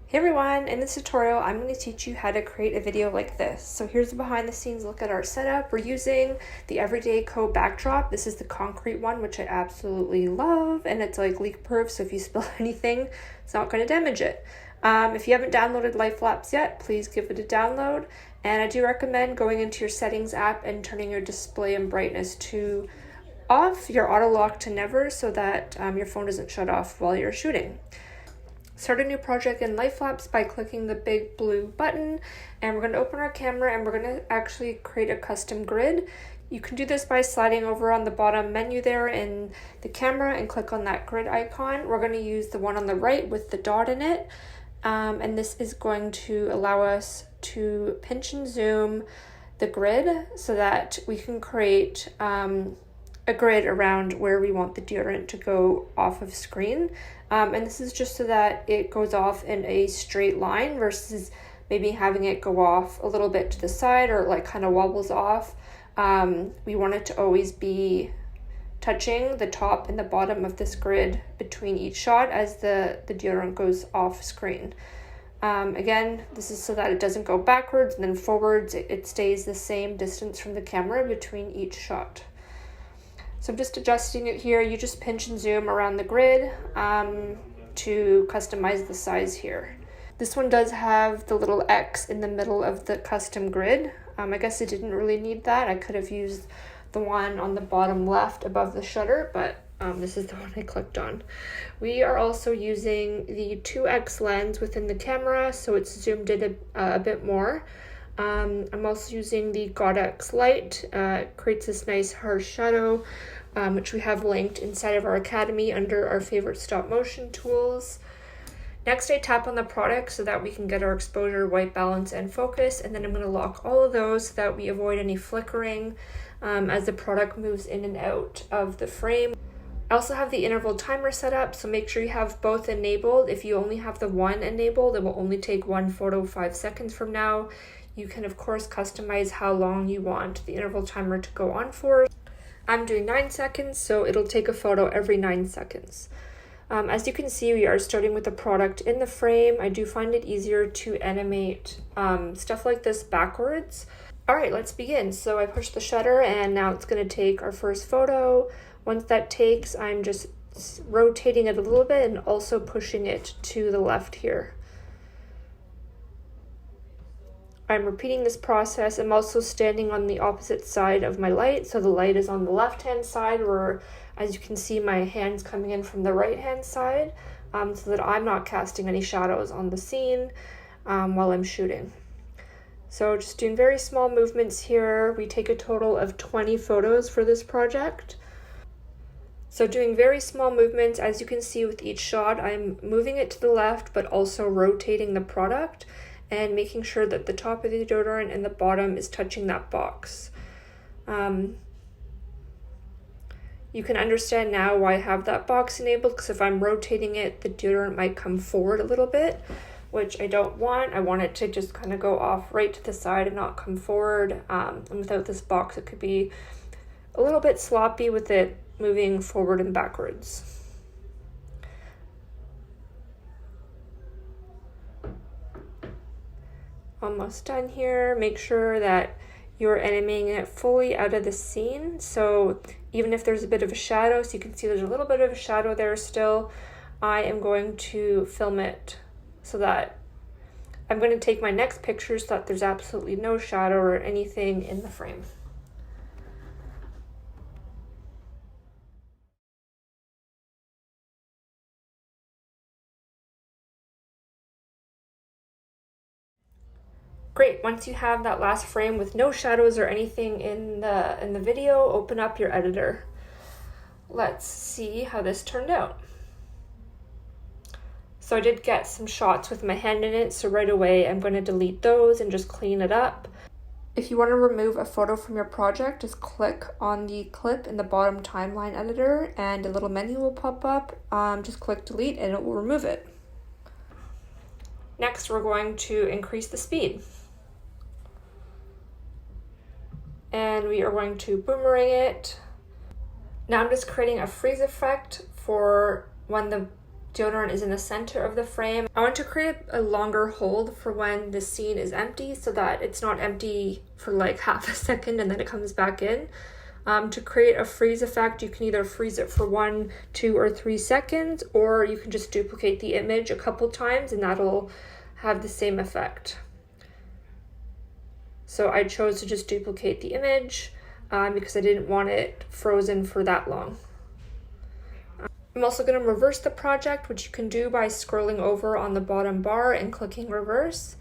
Hey everyone, in this tutorial I'm going to teach you how to create a video like this. So here's a behind the scenes look at our setup. We're using the Everyday Co backdrop. This is the concrete one, which I absolutely love, and it's like leak proof, so if you spill anything, it's not going to damage it. If you haven't downloaded Life Lapse yet, please give it a download, and I do recommend going into your settings app and turning your display and brightness to off, your auto lock to never, so that your phone doesn't shut off while you're shooting. Start a new project in Life Lapse by clicking the big blue button, and we're going to open our camera and we're going to actually create a custom grid. You can do this by sliding over on the bottom menu there in the camera and click on that grid icon. We're going to use the one on the right with the dot in it, and this is going to allow us to pinch and zoom the grid so that we can create a grid around where we want the deodorant to go off of screen. And this is just so that it goes off in a straight line versus maybe having it go off a little bit to the side or like kind of wobbles off. We want it to always be touching the top and the bottom of this grid between each shot as the deodorant goes off screen. Again, this is so that it doesn't go backwards and then forwards. It stays the same distance from the camera between each shot. So I'm just adjusting it here. You just pinch and zoom around the grid to customize the size here. This one does have the little X in the middle of the custom grid. I guess it didn't really need that. I could have used the one on the bottom left above the shutter, but this is the one I clicked on. We are also using the 2X lens within the camera, so it's zoomed in a bit more. I'm also using the GodX light. It creates this nice harsh shadow, which we have linked inside of our academy under our favorite stop motion tools. Next, I tap on the product so that we can get our exposure, white balance, and focus, and then I'm going to lock all of those so that we avoid any flickering as the product moves in and out of the frame. I also have the interval timer set up, so make sure you have both enabled. If you only have the one enabled, it will only take one photo 5 seconds from now. You can, of course, customize how long you want the interval timer to go on for. I'm doing 9 seconds, so it'll take a photo every 9 seconds. As you can see, we are starting with the product in the frame. I do find it easier to animate stuff like this backwards. All right, let's begin. So I push the shutter, and now it's going to take our first photo. Once that takes, I'm just rotating it a little bit and also pushing it to the left here. I'm repeating this process. I'm also standing on the opposite side of my light. So the light is on the left-hand side, where, as you can see, my hand's coming in from the right-hand side, so that I'm not casting any shadows on the scene while I'm shooting. So just doing very small movements here. We take a total of 20 photos for this project. So doing very small movements, as you can see with each shot, I'm moving it to the left, but also rotating the product and making sure that the top of the deodorant and the bottom is touching that box. You can understand now why I have that box enabled, because if I'm rotating it, the deodorant might come forward a little bit, which I don't want. I want it to just kind of go off right to the side and not come forward. And without this box, it could be a little bit sloppy with it moving forward and backwards. Almost done here. Make sure that you're animating it fully out of the scene. So even if there's a bit of a shadow, so you can see there's a little bit of a shadow there still, I am going to film it so that I'm going to take my next picture so that there's absolutely no shadow or anything in the frame. Great, once you have that last frame with no shadows or anything in the video, open up your editor. Let's see how this turned out. So I did get some shots with my hand in it, so right away I'm going to delete those and just clean it up. If you want to remove a photo from your project, just click on the clip in the bottom timeline editor and a little menu will pop up. Just click delete and it will remove it. Next, we're going to increase the speed. And we are going to boomerang it. Now I'm just creating a freeze effect for when the deodorant is in the center of the frame. I want to create a longer hold for when the scene is empty so that it's not empty for like half a second and then it comes back in. To create a freeze effect, you can either freeze it for 1, 2, or 3 seconds, or you can just duplicate the image a couple times and that'll have the same effect. So I chose to just duplicate the image because I didn't want it frozen for that long. I'm also going to reverse the project, which you can do by scrolling over on the bottom bar and clicking reverse.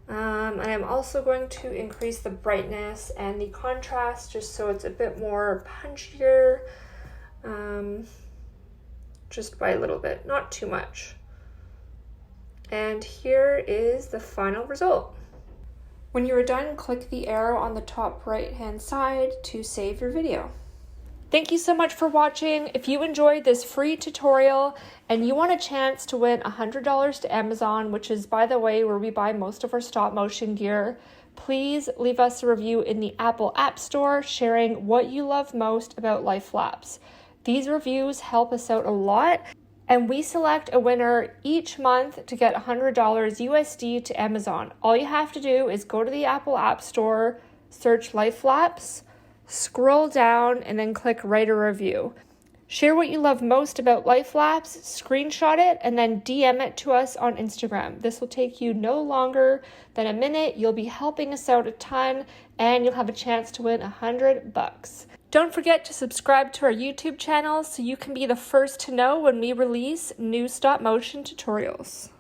And I'm also going to increase the brightness and the contrast just so it's a bit more punchier, just by a little bit, not too much. And here is the final result. When you are done, click the arrow on the top right hand side to save your video. Thank you so much for watching. If you enjoyed this free tutorial and you want a chance to win $100 to Amazon, which is, by the way, where we buy most of our stop motion gear, please leave us a review in the Apple App Store sharing what you love most about Life Lapse. These reviews help us out a lot, and we select a winner each month to get $100 USD to Amazon. All you have to do is go to the Apple App Store, search Life Lapse, scroll down, and then click write a review. Share what you love most about Life Lapse, screenshot it, and then DM it to us on Instagram. This will take you no longer than a minute. You'll be helping us out a ton, and you'll have a chance to win $100. Don't forget to subscribe to our YouTube channel so you can be the first to know when we release new stop motion tutorials.